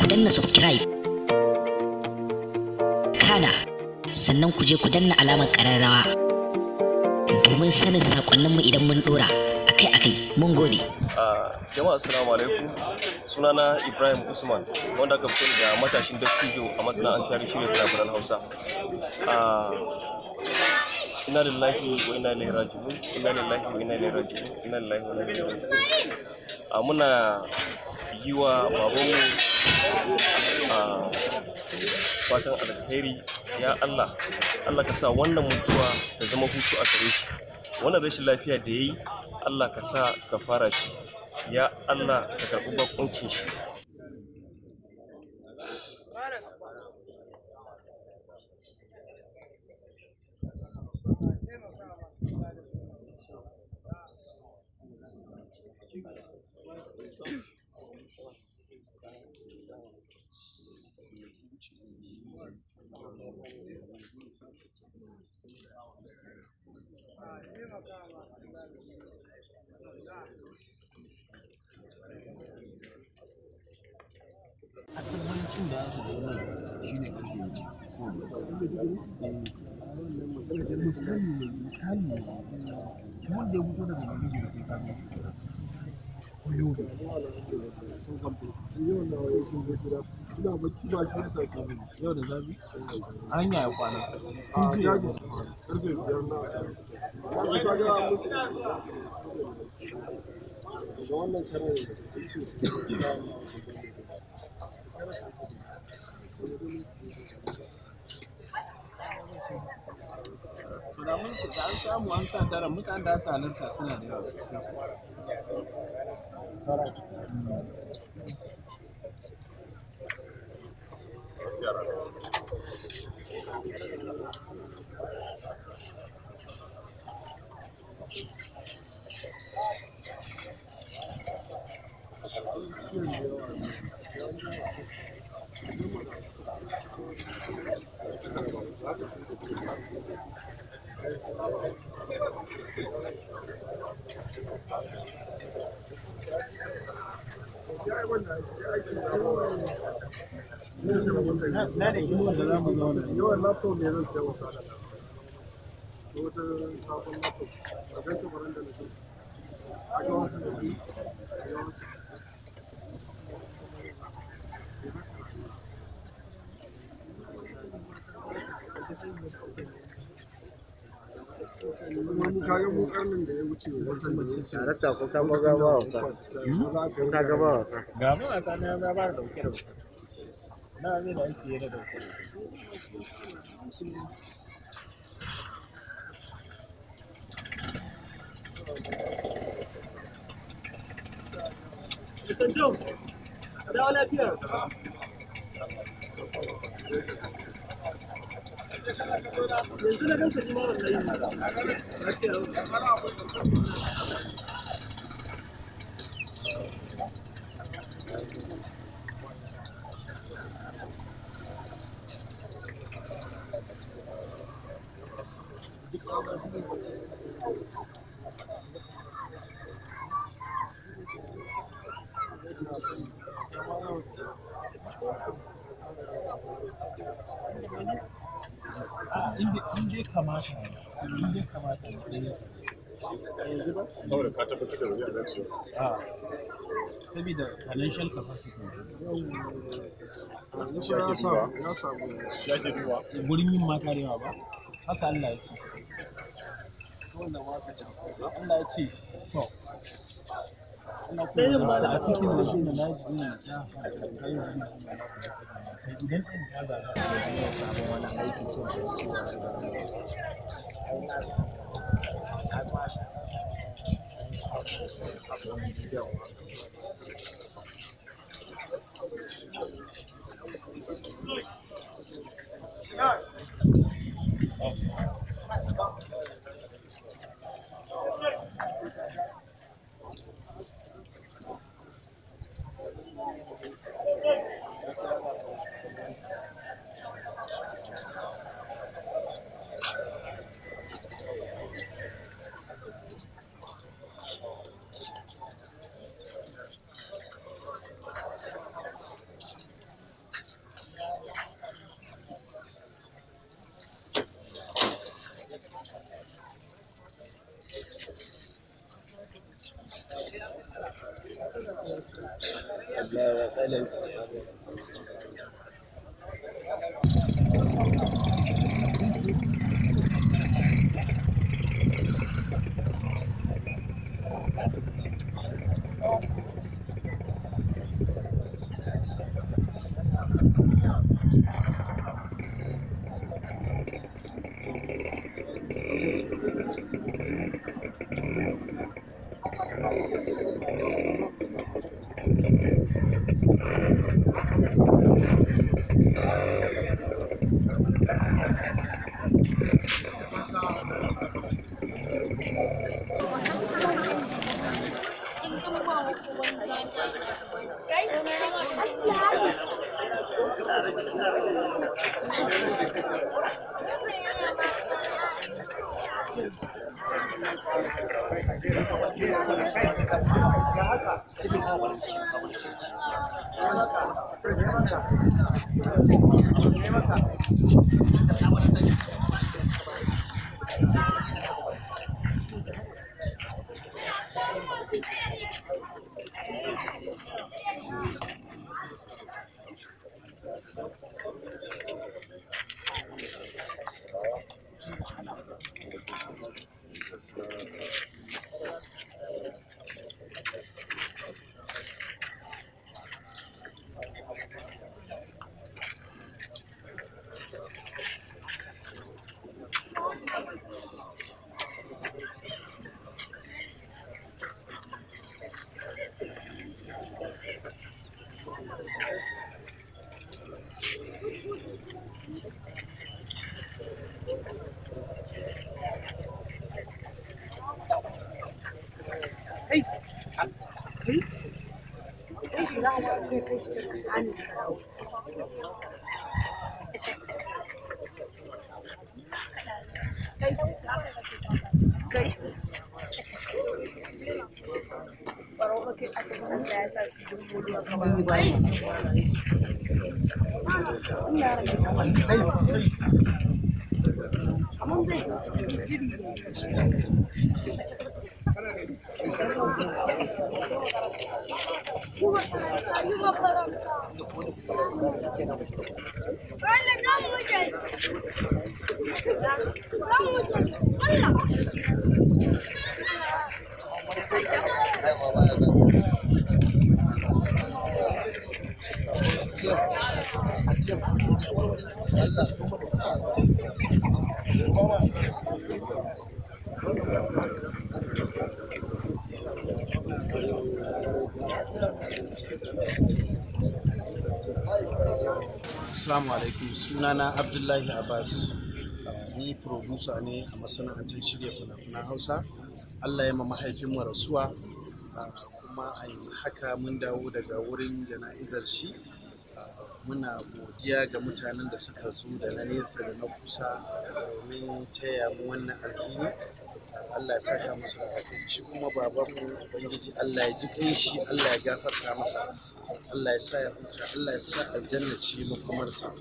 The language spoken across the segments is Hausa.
danna subscribe, kana sannan ku je ku danna alamar ƙararrawa domin sanin saƙonninmu idan mun ɗora akai-akai. Mun gode. Jama'a assalamu alaikum, sunana Ibrahim Usman wanda aka fi da matashin dattijo a masana'antar shirya fina-finan Hausa. Inna lillahi wa inna ilaihi raji'un, inna lillahi wa inna ilaihi raji'un, inna lillahi wa inna ilaihi raji'un. Muna yi wa babanmu fatan alkhairi. Ya Allah, Allah ka sa wannan mutuwa ta zama hutu a gare shi. Wannan rashin lafiya da yayi, Allah ka sa ka fara shi. Ya Allah ka karɓi bakuncin shi. Asibincin da aka zo nan shi ne misali wanda ya fito daga Maiduguri sai ka ga yau da ina bacci ba shi da take yau da zafi hanya ya kwana a jaji karfe 5 na asiri ya ka ga musu da wannan kare so da mun da an samu an sa tara mutane da su halarta suna da yawa sosai. Na da yawan da za mu zauna yawan laptop ne zan kai wasa da wata sabon laptop a kan kamarin da nake a ga wasu da su wani kayan mu karnin da ya wuce wancan da wuce darakta ko ka ga ba wasa ka ga ba wasa ga ba wasa na ga ba dauke da wasa na ne da ake da dauke Listen Joe da wala lafiya yanzu na ganka ji ma wallahi inda kamata yanzu ba saboda ka tabbatar da wani a dace saboda financial capacity ya samu gurin yin mata da yawa ba haka Allah ya ce wanda ma ka ce Allah ya ce to ɗayan ma da a cikin da shi na laji ne ya kai idan ɗan ya ba ya samu wani aiki cin da cewa Assalamu alaikum, sunana Abdullahi Abbas, ni producer ne a masana'antar shirya fina-finan Hausa. Allah ya ma mahaifinmu rasuwa, kuma a yanzu haka mun dawo daga wurin jana'izar shi. Muna godiya ga mutanen da suka zo da na nesa da na kusa domin taya mu wannan alhini. Allah ya saka masa alheri, shi kuma babanmu ubangiji Allah ya ji shi, Allah ya gafarta masa, Allah ya sa ya huta, Allah ya sa aljanna ce makomarsa.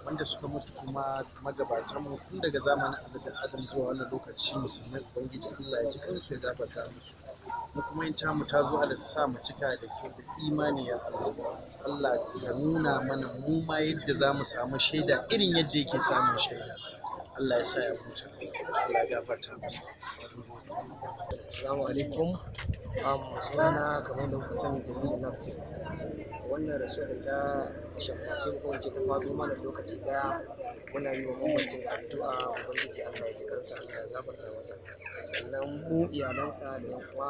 Wanda suka mutu kuma magabatan mu tun daga zamanin Annabi Adam zuwa wannan lokaci musulmai ubangiji Allah ya ji kansu ya gafarta musu. Mu kuma in ta mu ta zo Allah sa mu cika da kyau da imani ya Allah. Allah ya nuna mana mu ma yadda za mu samu shaida irin yadda yake samun shaida. Allah ya sa ya huta, Allah ya gafarta masa. Assalamu alaikum. Sunana kamar da kuka sani Jamilu Nafsi. Wannan rasuwa da ta shafaci ko wace ta faɗo mana lokaci daya, muna yi wa mamacin addu'a ubangiji Allah ya ji kansa, Allah ya gafarta masa. Sannan mu iyalansa da yan uwa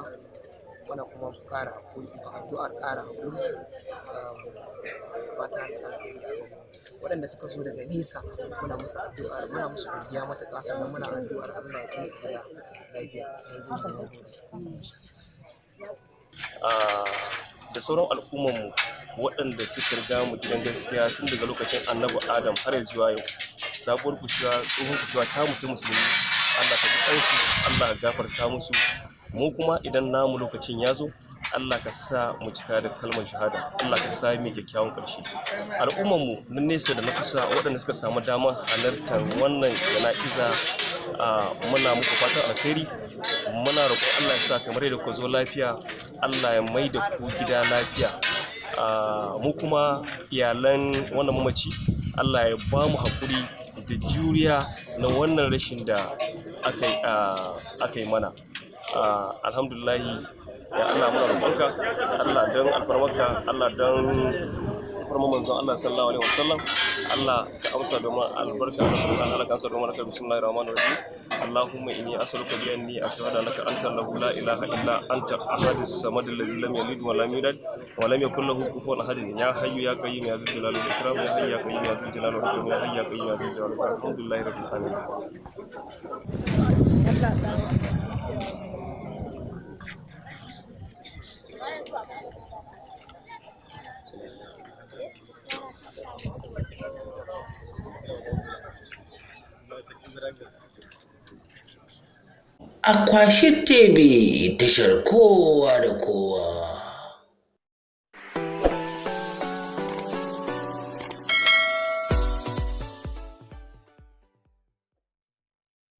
muna kuma ƙara hakuri, addu'ar ƙara hakuri, fata da alheri a gare waɗanda suka zo daga nesa. Muna musu addu'a, muna musu godiya matuƙa, sannan muna addu'ar Allah ya kai su gida lafiya. Da sauran al'ummarmu waɗanda suka riga mu gidan gaskiya tun daga lokacin annabi Adam har zuwa yau, sabuwar kushewa tsohon kushewa ta mutu musulmi, Allah ka ji kansu, Allah ka gafarta musu. Mu kuma idan namu lokacin ya zo, Allah ka sa mu cika da kalmar shahada, Allah ka sa mu kyakkyawan ƙarshe. Al'ummarmu na nesa da na kusa waɗanda suka samu damar halartar wannan jana'iza, muna muku fatan alheri. Muna roƙon Allah ya sa kamar yadda ku zo lafiya, Allah ya mai da ku gida lafiya. mu kuma iyalan wannan mamaci Allah ya ba mu haƙuri da juriya na wannan rashin da aka yi mana. Alhamdulillahi ya Allah muna roƙonka, Allah don alfarmarka, Allah don alfarmar manzon Allah sallallahu alaihi wasallam, Allah ka amsa domin albarka da sunan Allah ka amsa domin ka bismillahir rahmanir rahim. Allahumma inni as'aluka bi anni ashhadu annaka anta la ilaha illa anta ahadus samad alladhi lam yalid wa lam yulad wa lam yakul lahu kufuwan ahad. Ya hayyu ya qayyum ya dhul jalali wal ikram, ya hayyu ya qayyum ya dhul jalali wal ikram, ya hayyu ya qayyum ya dhul jalali wal ikram. Alhamdulillahi rabbil alamin. Akwashi TV tashar kowa da kowa.